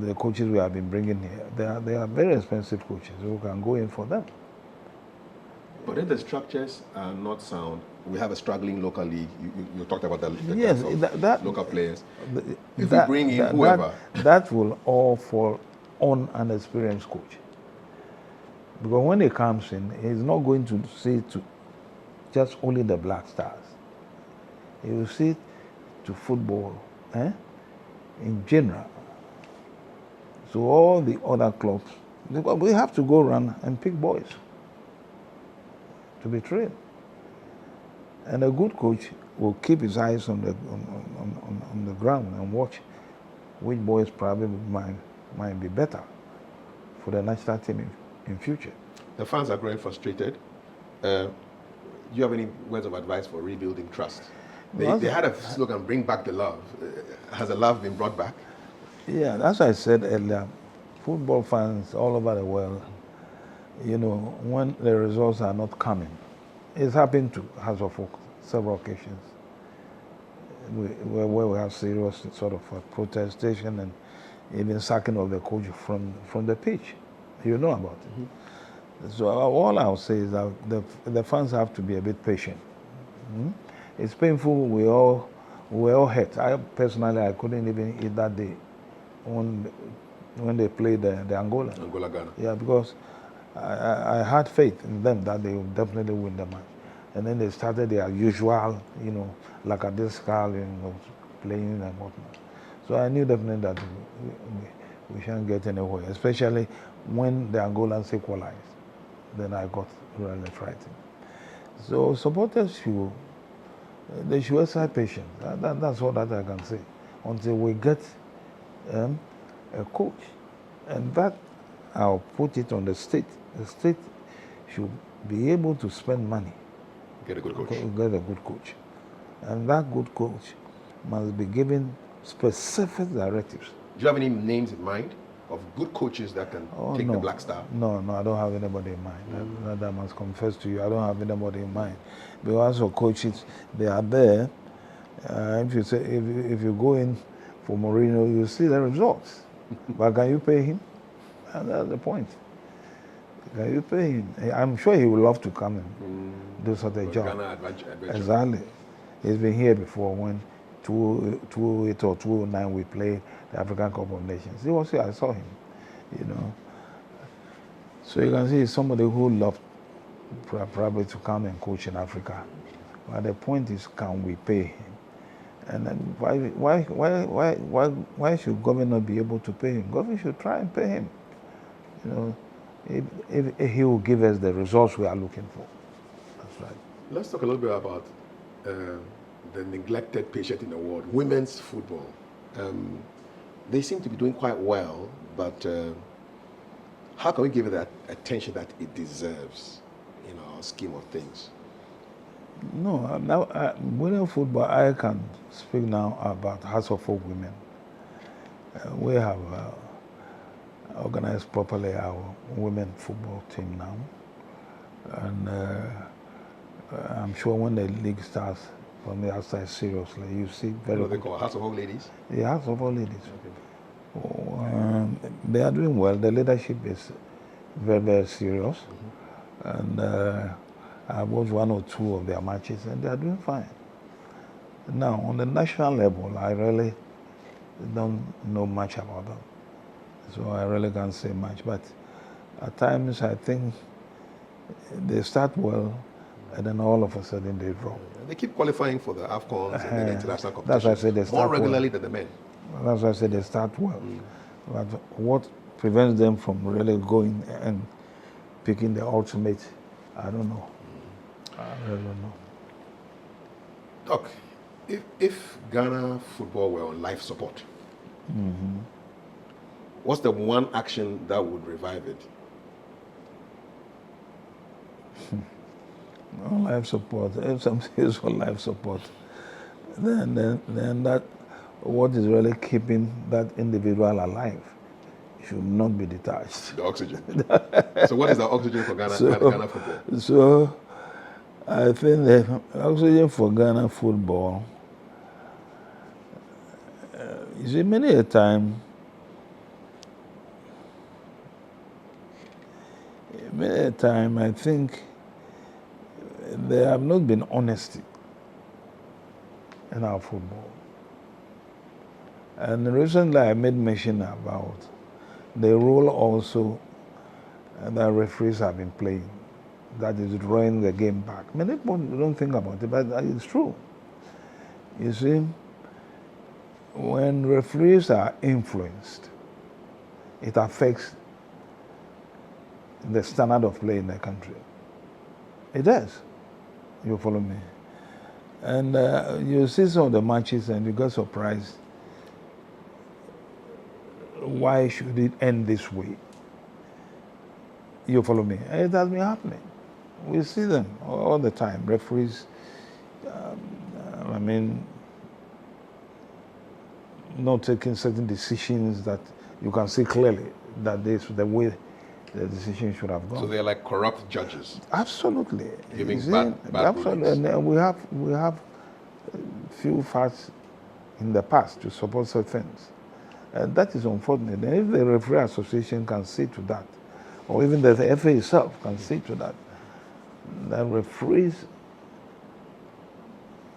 the coaches we have been bringing here. They are very expensive coaches. We can go in for them. But if the structures are not sound, we have a struggling local league. You talked about the Yes, that local players. If that, we bring in that, whoever, that will all fall on an experienced coach. Because when he comes in, he's not going to see to just only the Black Stars. He will see to football in general. So all the other clubs, we have to go around and pick boys to be trained. And a good coach will keep his eyes on the ground and watch which boys probably might be better for the national team in future. The fans are growing frustrated. Do you have any words of advice for rebuilding trust? They had a slogan, bring back the love. Has the love been brought back? Yeah, as I said earlier, football fans all over the world, when the results are not coming, it's happened to us on several occasions where we have serious sort of protestation and even sacking of the coach from the pitch. You know about it. Mm-hmm. So all I'll say is that the fans have to be a bit patient. Mm-hmm. It's painful. We're all hurt. I personally couldn't even eat that day when they played the Angola. Ghana. Yeah, because I had faith in them that they would definitely win the match. And then they started their usual, like a discal, playing and whatnot. So I knew definitely that we shan't get anywhere, especially when the Angolans equalized. Then I got really frightened. So supporters should exercise patience. That's all that I can say. Until we get a coach. And that, I'll put it on the state. The state should be able to spend money. Get a good coach. Get a good coach. And that good coach must be given specific directives. Do you have any names in mind of good coaches that can take the Black Star? No, I don't have anybody in mind. That I must confess to you. I don't have anybody in mind. Because for coaches, they are there. If you go in for Mourinho, you see the results. But can you pay him? And that's the point. Can you pay him? I'm sure he would love to come and do such a job. Ghana adventure. Exactly. He's been here before when 2008 or 2009 we played the African Cup of Nations. He was here, I saw him, So you can see he's somebody who loved probably to come and coach in Africa. But the point is, can we pay him? And then why should government not be able to pay him? Government should try and pay him. If he will give us the results we are looking for. That's right. Let's talk a little bit about the neglected patient in the world, women's football. They seem to be doing quite well, but how can we give it that attention that it deserves in our scheme of things? No, now women's football, I can speak now about House of Folk Women. We have organized properly our women football team now, and I'm sure when the league starts from the outside seriously, you see very. What do they call House of Folk Ladies? The House of Folk Ladies. Okay. They are doing well. The leadership is very, very serious, and I watched one or two of their matches, and they are doing fine. Now, on the national level, I really don't know much about them. So I really can't say much, but at times I think they start well, and then all of a sudden they drop. They keep qualifying for the AFCONs and the international competitions. That's why I say they start more regularly than the men. That's why I say they start well. But what prevents them from really going and picking the ultimate, I don't know. I really don't know. Doc, if Ghana football were on life support, what's the one action that would revive it? On life support, if something is on life support, then that what is really keeping that individual alive should not be detached. The oxygen. So what is the oxygen for Ghana football? So I think the oxygen for Ghana football, you see, many a time, I think there have not been honesty in our football. And recently I made mention about the role also that referees have been playing, that is drawing the game back. Many people don't think about it, but it's true. You see, when referees are influenced, it affects the standard of play in the country. It does. You follow me? And you see some of the matches and you get surprised. Why should it end this way? You follow me? It has been happening. We see them all the time. Referees, not taking certain decisions that you can see clearly that this is the way the decision should have gone. So they're like corrupt judges. Absolutely. Giving bad absolutely. And we have few facts in the past to support such things. That is unfortunate. And if the referee association can see to that, or even the FA itself can see to that, that referees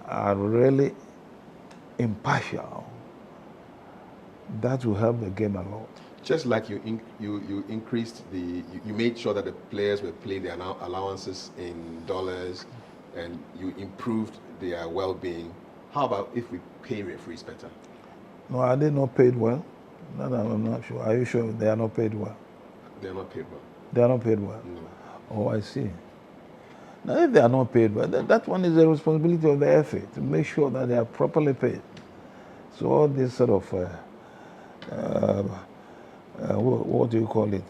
are really impartial, that will help the game a lot. Just like you increased you made sure that the players were paying their allowances in dollars, and you improved their well-being. How about if we pay referees better? No, are they not paid well? No, I'm not sure. Are you sure they are not paid well? They are not paid well. They are not paid well? No. Oh, I see. Now, if they are not paid well, that one is the responsibility of the FA to make sure that they are properly paid. So all this sort of, what do you call it?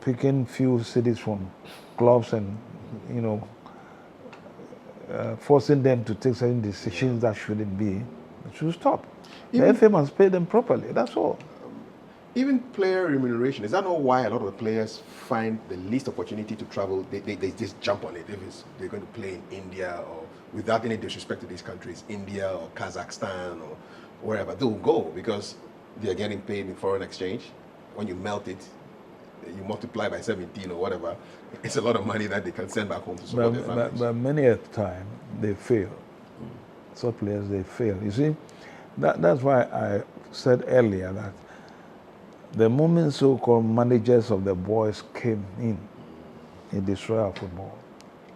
Picking few cities from clubs and, forcing them to take certain decisions that shouldn't be, it should stop. The FA must pay them properly, that's all. Even player remuneration, is that not why a lot of the players find the least opportunity to travel, they just jump on it? If they're going to play in India, or without any disrespect to these countries, India or Kazakhstan or wherever, they'll go because they're getting paid in foreign exchange. When you melt it, you multiply by 17 or whatever, it's a lot of money that they can send back home to support their families. But many a time, they fail. Some players, they fail. You see, that's why I said earlier that the moment so-called managers of the boys came in, it destroyed our football.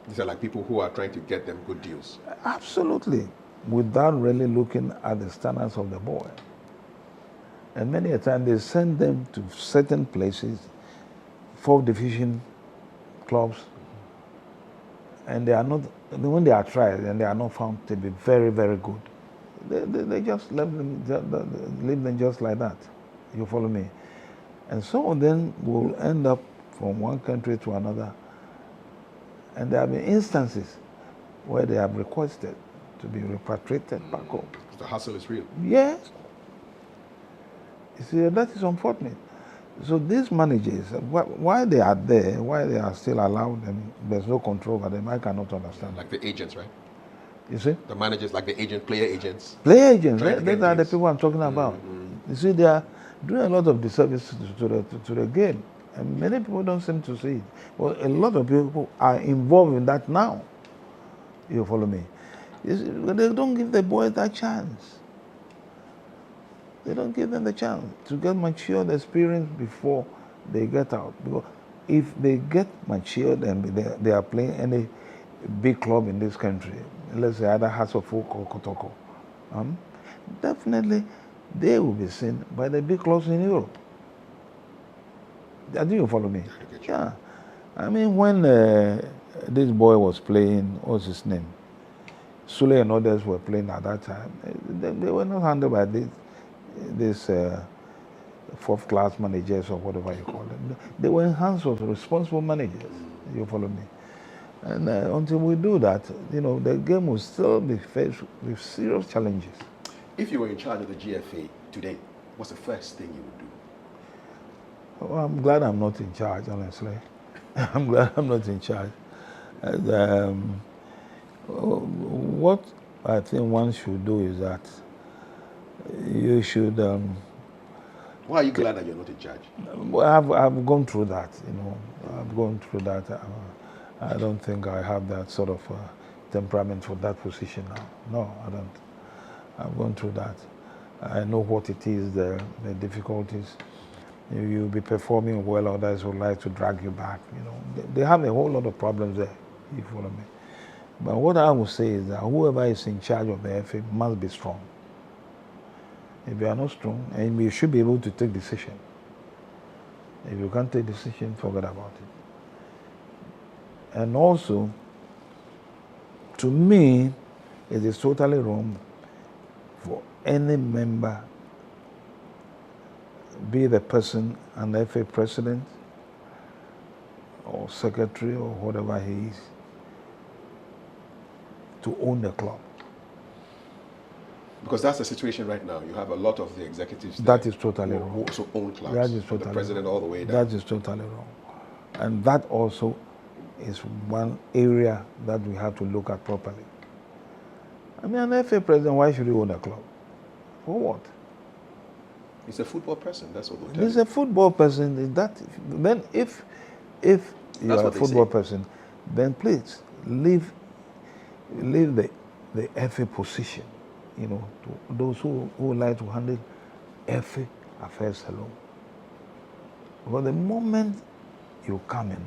These are like people who are trying to get them good deals. Absolutely, without really looking at the standards of the boy. And many a time they send them to certain places, fourth division clubs, and they are not, when they are tried and they are not found to be very, very good, they just leave them just like that. You follow me? And some of them will end up from one country to another. And there have been instances where they have requested to be repatriated back home. The hassle is real. Yes. You see, that is unfortunate. So these managers, why they are there, why they are still allowed them, there's no control over them, I cannot understand. Like the agents, right? You see? The managers, like the player agents. Player agents, those are the people I'm talking about. You see, they are doing a lot of disservice to the game. And many people don't seem to see it. Well, a lot of people are involved in that now. You follow me? You see, they don't give the boys that chance. They don't give them the chance to get matured experience before they get out. Because if they get matured and they are playing any big club in this country, let's say either Hasselhoff or Kotoko, definitely they will be seen by the big clubs in Europe. Do you follow me? Yeah. I mean, when this boy was playing, what's his name? Sule and others were playing at that time. They were not handled by this fourth-class managers or whatever you call them. They were in hands of responsible managers. You follow me? And until we do that, the game will still be faced with serious challenges. If you were in charge of the GFA today, what's the first thing you would do? Well, I'm glad I'm not in charge, honestly. I'm glad I'm not in charge. And, what I think one should do is that you should... Why are you glad that you're not in charge? Well, I've gone through that, I've gone through that. I don't think I have that sort of temperament for that position now. No, I don't. I've gone through that. I know what it is, the difficulties. You'll be performing well, others would like to drag you back. You know, they have a whole lot of problems there, if you follow me. But what I would say is that whoever is in charge of the FA must be strong. If you are not strong, and you should be able to take decision. If you can't take decision, forget about it. And also, to me, it is totally wrong for any member, be the person an FA president or secretary or whatever he is, to own the club. Because that's the situation right now. You have a lot of the executives that is totally wrong. Who also own clubs. That is totally the president wrong. All the way down. That is totally wrong. And that also is one area that we have to look at properly. I mean, an FA president, why should he own a club? For what? He's a football person. That's what they'll tell He's you. a football person. Then if you are a football person, then please leave the FA position, you know, to those who like to handle FA affairs alone. But the moment you come in,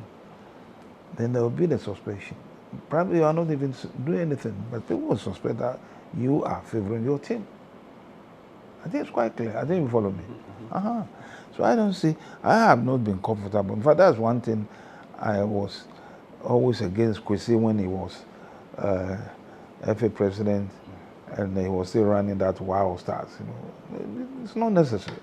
then there will be the suspicion. Probably you are not even doing anything, but people will suspect that you are favoring your team. I think it's quite clear. I think you follow me. So I don't see, I have not been comfortable. In fact, that's one thing I was always against Kwesi when he was FA president and he was still running that Wild Stars. You know, it's not necessary.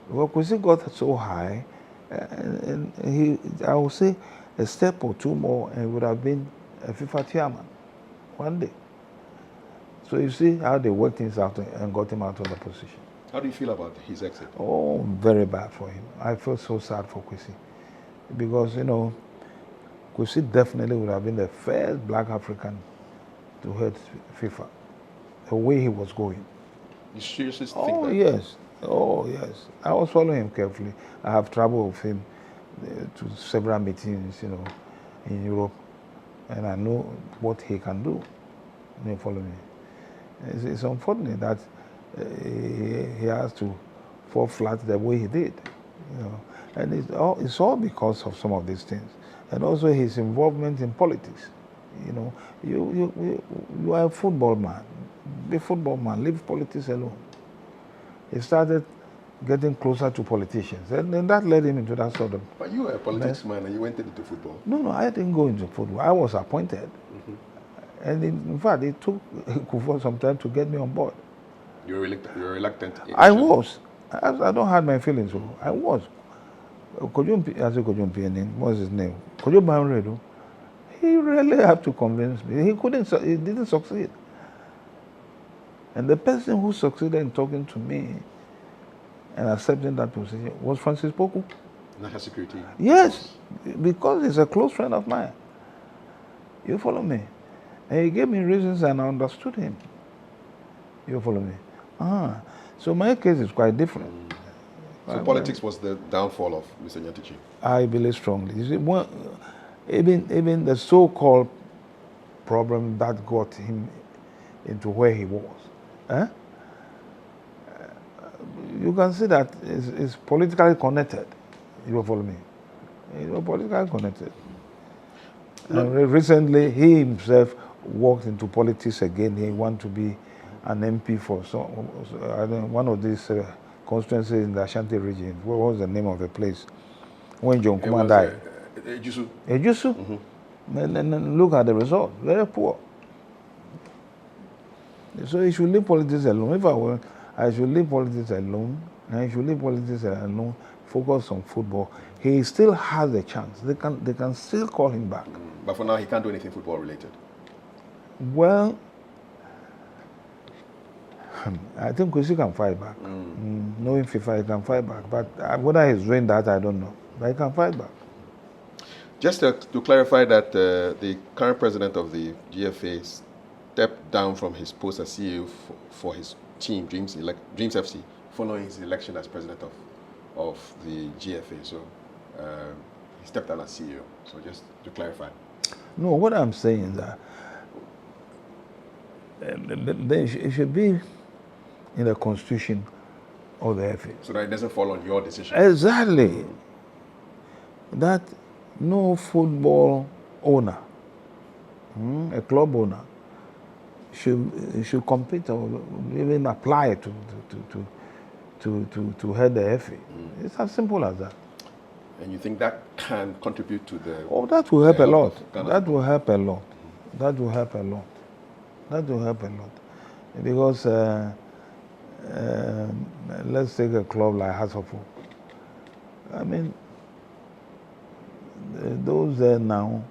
Well, Kwesi got so high, and he, I would say, a step or two more, and he would have been a FIFA chairman one day. So you see how they worked things out and got him out of the position. How do you feel about his exit? Oh, very bad for him. I feel so sad for Kwesi. Because, you know, Kwesi definitely would have been the first black African to head FIFA. The way he was going. You seriously think Oh, that? yes. Oh, yes. I was following him carefully. I have traveled with him to several meetings, you know, in Europe. And I know what he can do. You follow me? It's unfortunate that he has to fall flat the way he did, you know. And it's all because of some of these things. And also his involvement in politics. You know, you are a football man. Be a football man. Leave politics alone. He started getting closer to politicians. And then that led him into that sort of... But you were a politics man and you went into football. No, I didn't go into football. I was appointed. And in fact, it took Kufuor some time to get me on board. You were reluctant. I was. I don't have my feelings. I was. What's his name? Kojo Banredo. He really had to convince me. He didn't succeed. And the person who succeeded in talking to me and accepting that position was Francis Poku. National security. Yes, because he's a close friend of mine. You follow me? And he gave me reasons and I understood him. You follow me? So my case is quite different. So politics was the downfall of Mr. Nyantichi? I believe strongly. You see, even the so-called problem that got him into where he was, you can see that it's politically connected. You follow me? It's politically connected. And recently, he himself walked into politics again. He wanted to be an MP for one of these constituencies in the Ashanti region. What was the name of the place? When John Nkrumah died. Ejusu. Ejusu. And look at the result. Very poor. So he should leave politics alone. If I were, I should leave politics alone. And he should leave politics alone. Focus on football. He still has a chance. They can still call him back. But for now, he can't do anything football related. Well, I think Kwesi can fight back. Knowing FIFA, he can fight back. But whether he's doing that, I don't know. But he can fight back. Just to clarify that the current president of the GFA stepped down from his post as CEO for his team, Dreams FC, following his election as president of the GFA. So he stepped down as CEO. So just to clarify. No, what I'm saying is that it should be in the constitution of the FA. So that it doesn't fall on your decision. Exactly. That no football owner, a club owner, should compete or even apply to head the FA. It's as simple as that. And you think that can contribute to the... Oh, that will help a lot. of Ghana That will help a lot. That will help a lot. That will help a lot. Because let's take a club like Hasselhoff. I mean, those there now,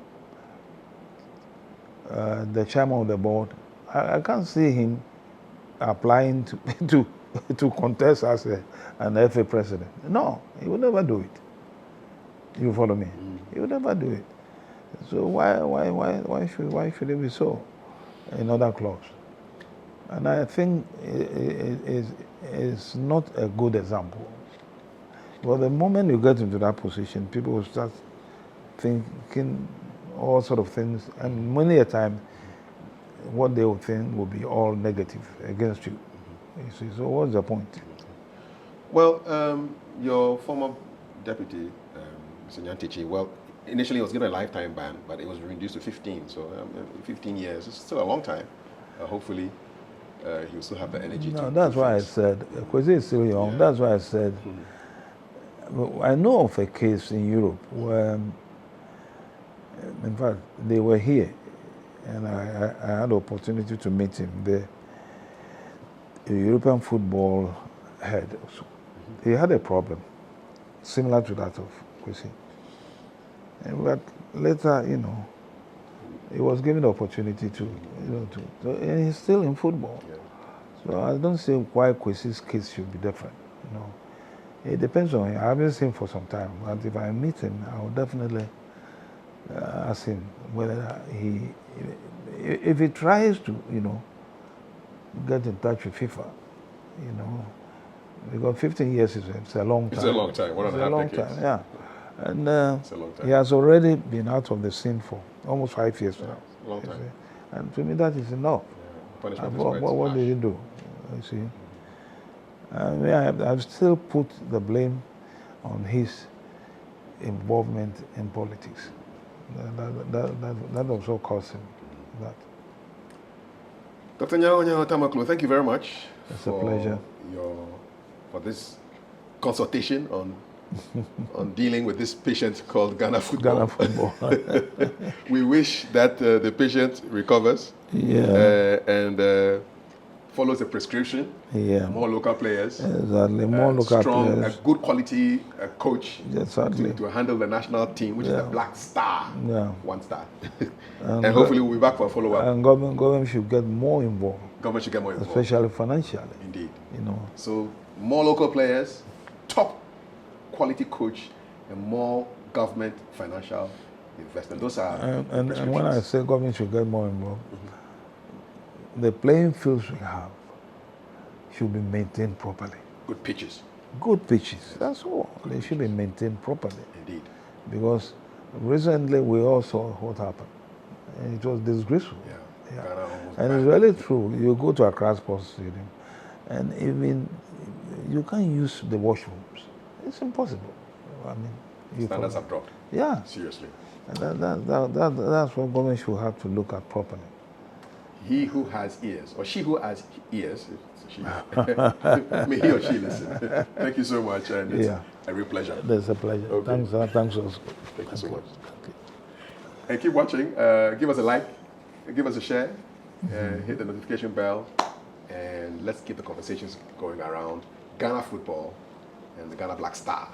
the chairman of the board, I can't see him applying to contest as an FA president. No, he will never do it. You follow me? He will never do it. So why should it be so in other clubs? And I think it's not a good example. Well, the moment you get into that position, people will start thinking all sort of things, and many a time, what they will think will be all negative against you. You see, so what's the point? Well, your former deputy, Mr. Nyantichi, well, initially he was given a lifetime ban, but it was reduced to 15. So 15 years is still a long time. Hopefully, he will still have the energy. No, that's why I said, Kwesi is still young. Yeah. That's why I said, I know of a case in Europe where, in fact, they were here, and I had the opportunity to meet him there. A European football head. He had a problem similar to that of Kwesi. But later, he was given the opportunity to, and he's still in football. Yeah. So I don't see why Kwesi's case should be different. It depends on him. I haven't seen him for some time, but if I meet him, I will definitely ask him whether if he tries to, get in touch with FIFA, because 15 years is a long time. It's a long time. One and a half decades. Time, yeah. And it's a long time. He has already been out of the scene for almost 5 years now. Long time. And to me, that is enough. Yeah. What did he do? You see? I've still put the blame on his involvement in politics. That also caused him that. Dr. Nyaho Nyaho-Tamakloe, thank you very much. It's a pleasure. For this consultation on dealing with this patient called Ghana football. We wish that the patient recovers and follows the prescription. Yeah. More local players. Exactly. More local players. A good quality coach exactly. to handle the national team, which is the Black Star. Yeah. 1 star. And hopefully we'll be back for a follow-up. And government should get more involved. Government should get more involved. Especially financially. Indeed. So more local players, top quality coach, and more government financial investment. Those are and when I say government should get more involved, the playing fields we have should be maintained properly. Good pitches. Good pitches. That's all. They should be maintained properly. Indeed. Because recently we all saw what happened. And it was disgraceful. Yeah. And it's really true. You go to Accra Sports Stadium, and even you can't use the washrooms. It's impossible. I mean, standards have dropped. Yeah. Seriously. And that's what government should have to look at properly. He who has ears, or she who has ears, may he or she listen. Thank you so much, and it's a real pleasure. It's a pleasure. Okay. Thanks also. Thank you so much. And keep watching. Give us a like, give us a share, hit the notification bell, and let's keep the conversations going around Ghana football and the Ghana Black Star.